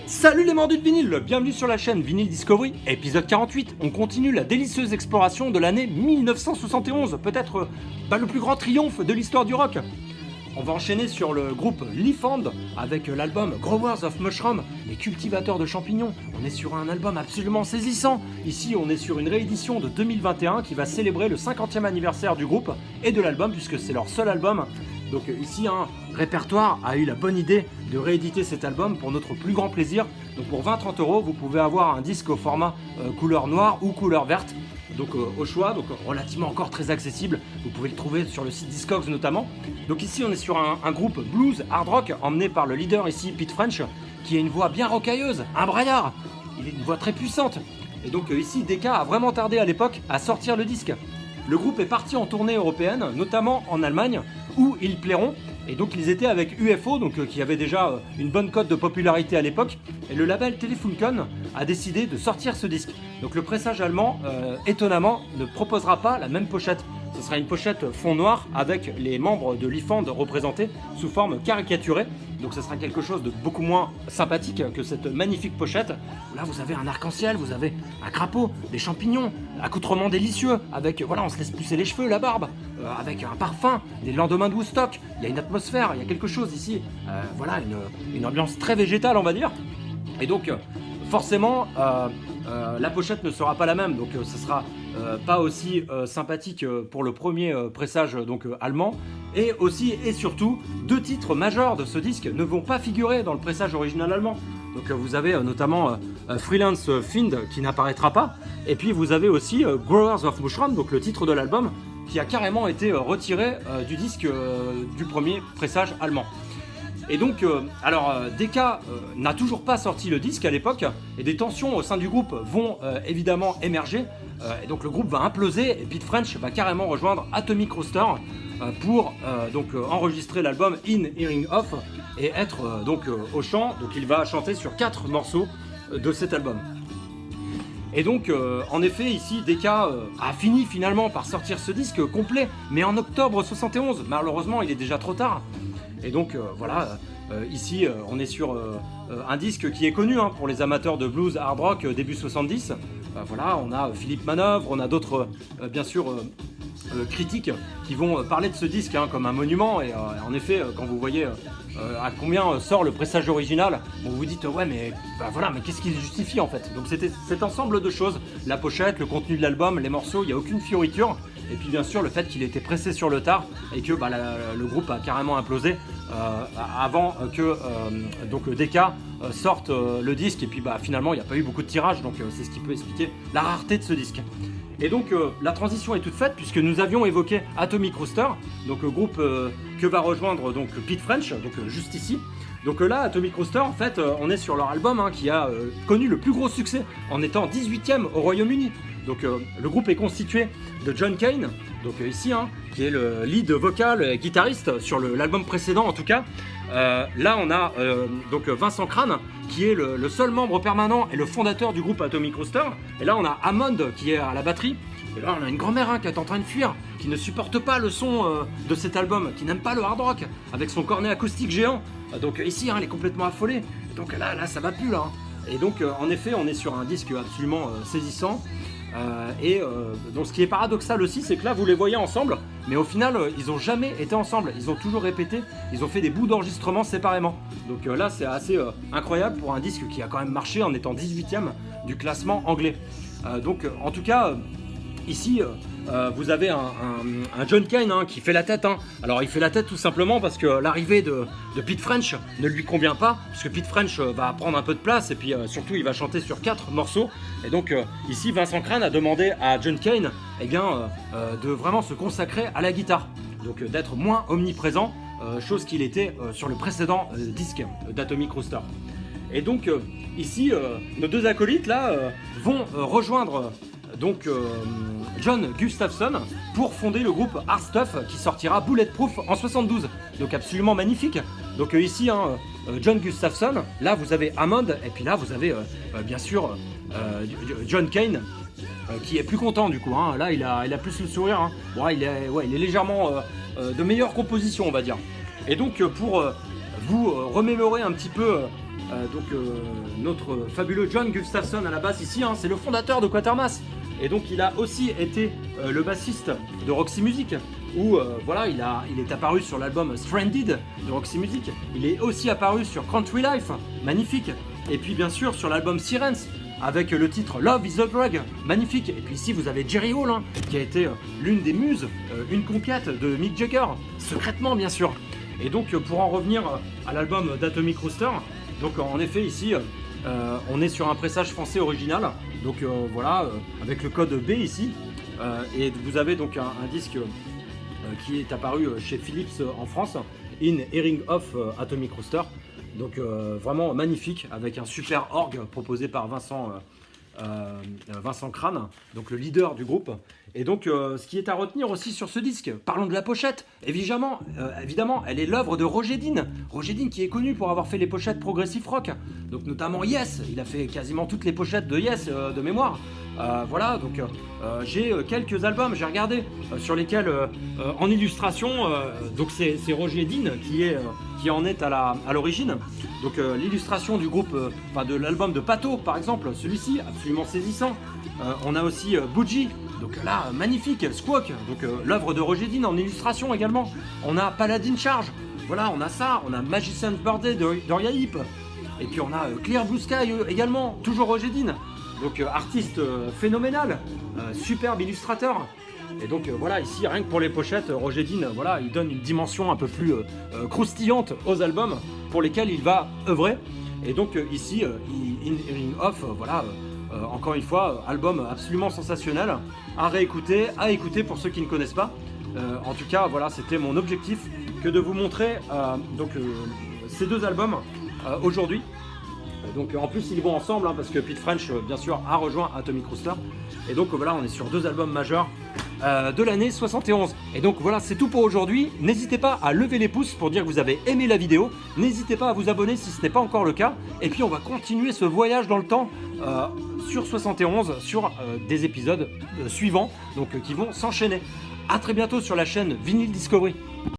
Salut les mordus de vinyle, bienvenue sur la chaîne Vinyl Discovery, épisode 48. On continue la délicieuse exploration de l'année 1971, peut-être le plus grand triomphe de l'histoire du rock. On va enchaîner sur le groupe Leafhand avec l'album Growers of Mushroom, les cultivateurs de champignons. On est sur un album absolument saisissant. Ici, on est sur une réédition de 2021 qui va célébrer le 50e anniversaire du groupe et de l'album, puisque c'est leur seul album. Donc ici, Répertoire a eu la bonne idée de rééditer cet album pour notre plus grand plaisir. Donc pour 20-30 €, vous pouvez avoir un disque au format couleur noire ou couleur verte. Donc au choix, donc relativement encore très accessible. Vous pouvez le trouver sur le site Discogs notamment. Donc ici, on est sur un groupe blues hard rock emmené par le leader ici, Pete French, qui a une voix bien rocailleuse, un braillard. Il a une voix très puissante. Et donc ici, Decca a vraiment tardé à l'époque à sortir le disque. Le groupe est parti en tournée européenne, notamment en Allemagne, où ils plairont. Et donc ils étaient avec UFO, donc qui avait déjà une bonne cote de popularité à l'époque. Et le label Telefunken a décidé de sortir ce disque. Donc le pressage allemand, étonnamment, ne proposera pas la même pochette. Ce sera une pochette fond noir avec les membres de Leafhand représentés sous forme caricaturée. Donc ce sera quelque chose de beaucoup moins sympathique que cette magnifique pochette. Là vous avez un arc-en-ciel, vous avez un crapaud, des champignons, accoutrement délicieux avec, voilà, on se laisse pousser les cheveux, la barbe, avec un parfum, des lendemains de Woodstock. Il y a une atmosphère, il y a quelque chose ici, voilà, une ambiance très végétale on va dire. Et donc forcément la pochette ne sera pas la même, donc ce sera pas aussi sympathique pour le premier pressage donc allemand. Et aussi et surtout, deux titres majeurs de ce disque ne vont pas figurer dans le pressage original allemand. Donc vous avez notamment Freelance Find qui n'apparaîtra pas, et puis vous avez aussi Growers of Mushroom, donc le titre de l'album, qui a carrément été retiré du disque du premier pressage allemand. Et donc, Decca n'a toujours pas sorti le disque à l'époque, et des tensions au sein du groupe vont évidemment émerger, et donc le groupe va imploser, et Pete French va carrément rejoindre Atomic Rooster pour enregistrer l'album In Hearing Off, et être au chant. Donc il va chanter sur 4 morceaux de cet album. Et donc, en effet, ici, Decca a fini finalement par sortir ce disque complet, mais en octobre 71. Malheureusement, il est déjà trop tard. Et donc, ici, on est sur un disque qui est connu pour les amateurs de blues hard rock début 70. Voilà, on a Philippe Manœuvre, on a d'autres, bien sûr, critiques qui vont parler de ce disque comme un monument. Et en effet, quand vous voyez à combien sort le pressage original, vous vous dites ouais mais voilà, mais qu'est-ce qui le justifie en fait. Donc c'était cet ensemble de choses, la pochette, le contenu de l'album, les morceaux, il n'y a aucune fioriture. Et puis bien sûr le fait qu'il ait été pressé sur le tard et que le groupe a carrément implosé avant que Decca sorte le disque. Et puis finalement il n'y a pas eu beaucoup de tirages, donc c'est ce qui peut expliquer la rareté de ce disque. Et donc la transition est toute faite, puisque nous avions évoqué Atomic Rooster, donc groupe que va rejoindre donc Pete French, donc juste ici. Donc là, Atomic Rooster, en fait, on est sur leur album qui a connu le plus gros succès en étant 18e au Royaume-Uni. Donc le groupe est constitué de John Kane, donc ici, qui est le lead vocal et guitariste sur l'album précédent en tout cas. Là on a donc Vincent Crane qui est le seul membre permanent et le fondateur du groupe Atomic Rooster. Et là on a Hammond qui est à la batterie. Et là on a une grand-mère qui est en train de fuir, qui ne supporte pas le son de cet album, qui n'aime pas le hard rock, avec son cornet acoustique géant. Donc ici elle est complètement affolée. Donc là ça va plus là. Et donc en effet on est sur un disque absolument saisissant. Donc ce qui est paradoxal aussi, c'est que là vous les voyez ensemble, mais au final ils n'ont jamais été ensemble, ils ont toujours répété, ils ont fait des bouts d'enregistrement séparément. Donc là c'est assez incroyable pour un disque qui a quand même marché en étant 18e du classement anglais. Donc en tout cas ici vous avez un John Kane qui fait la tête. Alors il fait la tête tout simplement parce que l'arrivée de Pete French ne lui convient pas, puisque Pete French va prendre un peu de place et puis surtout il va chanter sur 4 morceaux. Et donc ici Vincent Crane a demandé à John Kane de vraiment se consacrer à la guitare, donc d'être moins omniprésent, chose qu'il était sur le précédent disque d'Atomic Rooster. Et donc ici nos deux acolytes là vont rejoindre John Gustafson pour fonder le groupe Hard Stuff qui sortira Bulletproof en 72. Donc absolument magnifique. Donc ici John Gustafson, là vous avez Hammond, et puis là vous avez bien sûr John Kane qui est plus content du coup. Là il a plus le sourire. Il est légèrement de meilleure composition on va dire. Et donc pour vous remémorer un petit peu notre fabuleux John Gustafson à la basse ici, hein, c'est le fondateur de Quatermass. Et donc il a aussi été le bassiste de Roxy Music, où voilà, il est apparu sur l'album Stranded de Roxy Music. Il est aussi apparu sur Country Life, magnifique. Et puis bien sûr sur l'album Sirens, avec le titre Love is a Drug, magnifique. Et puis ici vous avez Jerry Hall, hein, qui a été l'une des muses, une conquête de Mick Jagger, secrètement bien sûr. Et donc pour en revenir à l'album d'Atomic Rooster, donc en effet ici on est sur un pressage français original, donc voilà, avec le code B ici, et vous avez donc un disque qui est apparu chez Philips en France, In Hearing of Atomic Rooster, donc vraiment magnifique, avec un super orgue proposé par Vincent Crane, donc le leader du groupe. Et donc ce qui est à retenir aussi sur ce disque, parlons de la pochette, évidemment elle est l'œuvre de Roger Dean. Roger Dean qui est connu pour avoir fait les pochettes progressive rock, donc notamment Yes, il a fait quasiment toutes les pochettes de Yes de mémoire. Voilà, donc j'ai quelques albums, j'ai regardé, sur lesquels en illustration, donc c'est Roger Dean qui en est à l'origine. Donc l'illustration du groupe, de l'album de Pato par exemple, celui-ci absolument saisissant. On a aussi Bougie, donc là magnifique, Squawk, donc l'œuvre de Roger Dean en illustration également. On a Paladin Charge, voilà, on a ça, on a Magician's Birthday de Doria Heap, et puis on a Clear Blue Sky également, toujours Roger Dean. Donc artiste phénoménal, superbe illustrateur. Et donc voilà, ici rien que pour les pochettes, Roger Dean, voilà, il donne une dimension un peu plus croustillante aux albums pour lesquels il va œuvrer. Et donc ici, In Hearing Of, voilà, encore une fois, album absolument sensationnel, à réécouter, à écouter pour ceux qui ne connaissent pas. En tout cas, voilà, c'était mon objectif que de vous montrer ces deux albums aujourd'hui. Donc en plus ils vont ensemble, hein, parce que Pete French bien sûr a rejoint Atomic Rooster. Et donc voilà, on est sur deux albums majeurs de l'année 71. Et donc voilà, c'est tout pour aujourd'hui. N'hésitez pas à lever les pouces pour dire que vous avez aimé la vidéo. N'hésitez pas à vous abonner si ce n'est pas encore le cas. Et puis on va continuer ce voyage dans le temps sur 71, sur des épisodes suivants, donc qui vont s'enchaîner. A très bientôt sur la chaîne Vinyl Discovery.